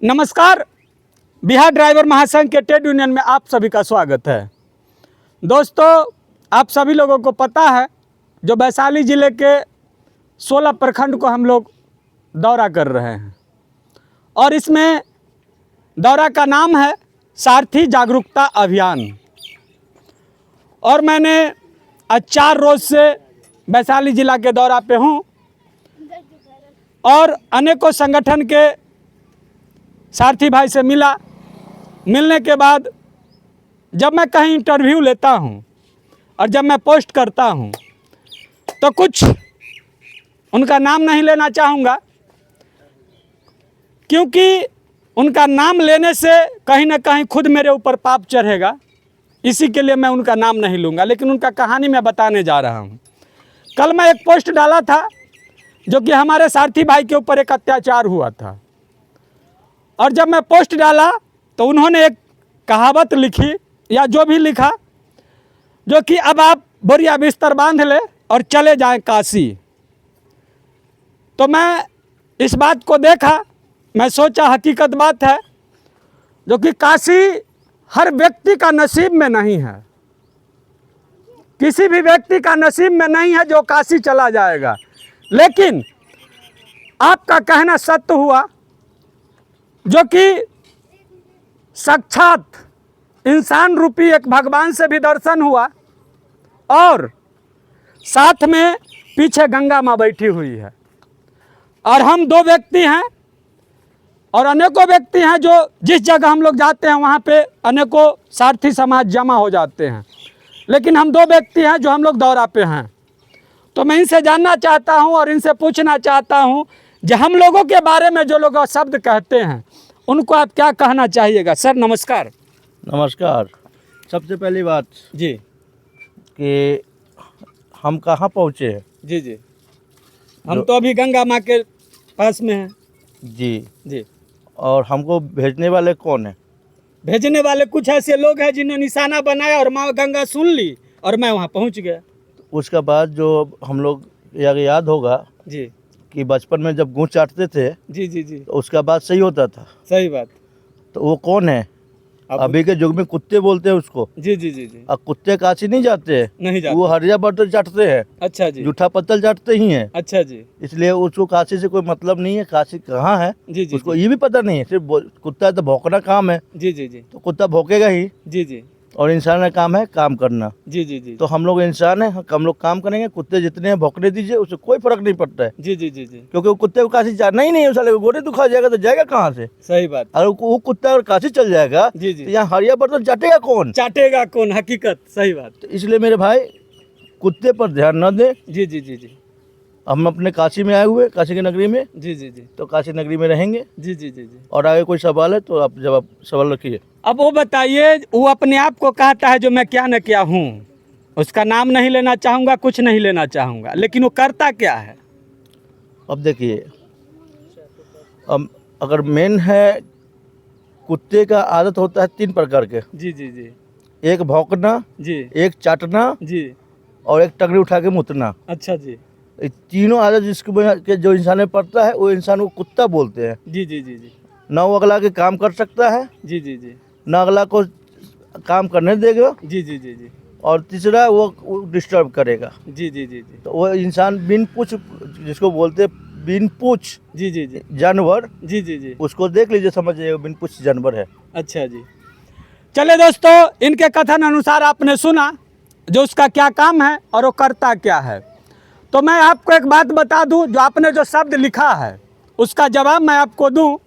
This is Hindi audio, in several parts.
नमस्कार, बिहार ड्राइवर महासंघ के ट्रेड यूनियन में आप सभी का स्वागत है। दोस्तों, आप सभी लोगों को पता है जो वैशाली ज़िले के 16 प्रखंड को हम लोग दौरा कर रहे हैं और इसमें दौरा का नाम है सारथी जागरूकता अभियान। और मैंने आज 4 रोज़ से वैशाली ज़िला के दौरा पे हूँ और अनेकों संगठन के सारथी भाई से मिलने के बाद जब मैं कहीं इंटरव्यू लेता हूं और जब मैं पोस्ट करता हूं तो कुछ उनका नाम नहीं लेना चाहूँगा, क्योंकि उनका नाम लेने से कहीं ना कहीं खुद मेरे ऊपर पाप चढ़ेगा। इसी के लिए मैं उनका नाम नहीं लूँगा, लेकिन उनका कहानी मैं बताने जा रहा हूँ। कल मैं एक पोस्ट डाला था जो कि हमारे सारथी भाई के ऊपर एक अत्याचार हुआ था, और जब मैं पोस्ट डाला तो उन्होंने एक कहावत लिखी या जो भी लिखा, जो कि अब आप बोरिया बिस्तर बांध ले और चले जाएं काशी। तो मैं इस बात को देखा, मैं सोचा हकीकत बात है, जो कि काशी हर व्यक्ति का नसीब में नहीं है। किसी भी व्यक्ति का नसीब में नहीं है जो काशी चला जाएगा। लेकिन आपका कहना सत्य हुआ, जो कि साक्षात इंसान रूपी एक भगवान से भी दर्शन हुआ और साथ में पीछे गंगा माँ बैठी हुई है। और हम 2 व्यक्ति हैं और अनेकों व्यक्ति हैं जो जिस जगह हम लोग जाते हैं वहाँ पे अनेकों सारथी समाज जमा हो जाते हैं, लेकिन हम 2 व्यक्ति हैं जो हम लोग दौरा पे हैं। तो मैं इनसे जानना चाहता हूँ और इनसे पूछना चाहता हूँ जो हम लोगों के बारे में जो लोग शब्द कहते हैं उनको आप क्या कहना चाहिएगा। सर नमस्कार। नमस्कार। सबसे पहली बात जी कि हम कहाँ पहुँचे हैं। जी हम तो अभी गंगा माँ के पास में हैं। जी। और हमको भेजने वाले कौन है? भेजने वाले कुछ ऐसे लोग हैं जिन्होंने निशाना बनाया और माँ गंगा सुन ली और मैं वहाँ पहुँच गया। उसका बाद जो हम लोग याद होगा जी कि बचपन में जब गूँच चाटते थे जी तो उसका बाद सही होता था। सही बात। तो वो कौन है? अभी के युग में कुत्ते बोलते हैं उसको। जी। अब कुत्ते काशी नहीं जाते हैं, नहीं जाते। वो हरिया बर्तन चाटते हैं। अच्छा जी। जूठा पत्तल चाटते ही हैं। अच्छा जी। इसलिए उसको काशी से कोई मतलब नहीं है। काशी कहाँ है जी उसको ये भी पता नहीं है। सिर्फ कुत्ता है तो भौंकना काम है। जी तो कुत्ता भौंकेगा ही। जी और इंसान का काम है काम करना। जी तो हम लोग इंसान हैं, हम लोग काम करेंगे। कुत्ते जितने हैं भौंकने दीजिए, उससे कोई फर्क नहीं पड़ता है। जी। क्योंकि वो कुत्ते को काशी जाना ही नहीं है। साले गोरे दुखा जाएगा तो जाएगा कहाँ से? सही बात। अगर वो कुत्ता अगर काशी चल जाएगा तो यहाँ हरिया बर्तन चाटेगा कौन? हकीकत। सही बात। तो इसलिए मेरे भाई कुत्ते पर ध्यान न दे। जी। हम अपने काशी में आए हुए, काशी की नगरी में। जी तो काशी नगरी में रहेंगे। जी। और आगे कोई सवाल है तो आप जवाब सवाल रखिए। अब वो बताइए, वो अपने आप को कहता है जो मैं क्या न क्या हूँ। उसका नाम नहीं लेना चाहूँगा, कुछ नहीं लेना चाहूँगा, लेकिन वो करता क्या है? अब देखिए, अब अगर मेन है, कुत्ते का आदत होता है 3 प्रकार के। जी। एक भौंकना जी, एक चाटना जी, और एक टंगड़ी उठा के मुतना। अच्छा जी। ये तीनों आदत जिसके जो इंसान में पड़ता है वो इंसान को कुत्ता बोलते हैं। जी। ना वो अगला के काम कर सकता है। जी। ना अगला को काम करने देगा। जी। और तीसरा वो डिस्टर्ब करेगा। जी। तो वो इंसान बिन पूछ, जिसको बोलते हैं बिन पूछ जी जानवर। जी। उसको देख लीजिए, समझिए बिन पूछ जानवर है। अच्छा जी। चले दोस्तों, इनके कथन अनुसार आपने सुना जो उसका क्या काम है और वो करता क्या है। तो मैं आपको एक बात बता दूं, जो आपने जो शब्द लिखा है उसका जवाब मैं आपको दूं।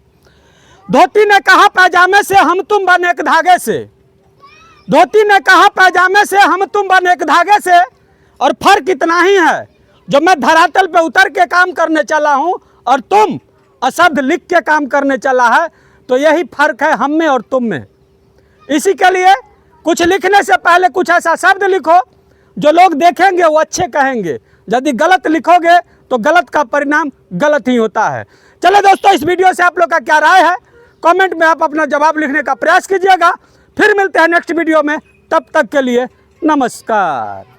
धोती ने कहा पैजामे से हम तुम बने एक धागे से। धोती ने कहा पैजामे से हम तुम बने एक धागे से, और फर्क इतना ही है जो मैं धरातल पे उतर के काम करने चला हूं और तुम अशब्द लिख के काम करने चला है। तो यही फर्क है हम में और तुम में। इसी के लिए कुछ लिखने से पहले कुछ ऐसा शब्द लिखो जो लोग देखेंगे वो अच्छे कहेंगे। यदि गलत लिखोगे तो गलत का परिणाम गलत ही होता है। चलो दोस्तों, इस वीडियो से आप लोग का क्या राय है कमेंट में आप अपना जवाब लिखने का प्रयास कीजिएगा। फिर मिलते हैं नेक्स्ट वीडियो में, तब तक के लिए नमस्कार।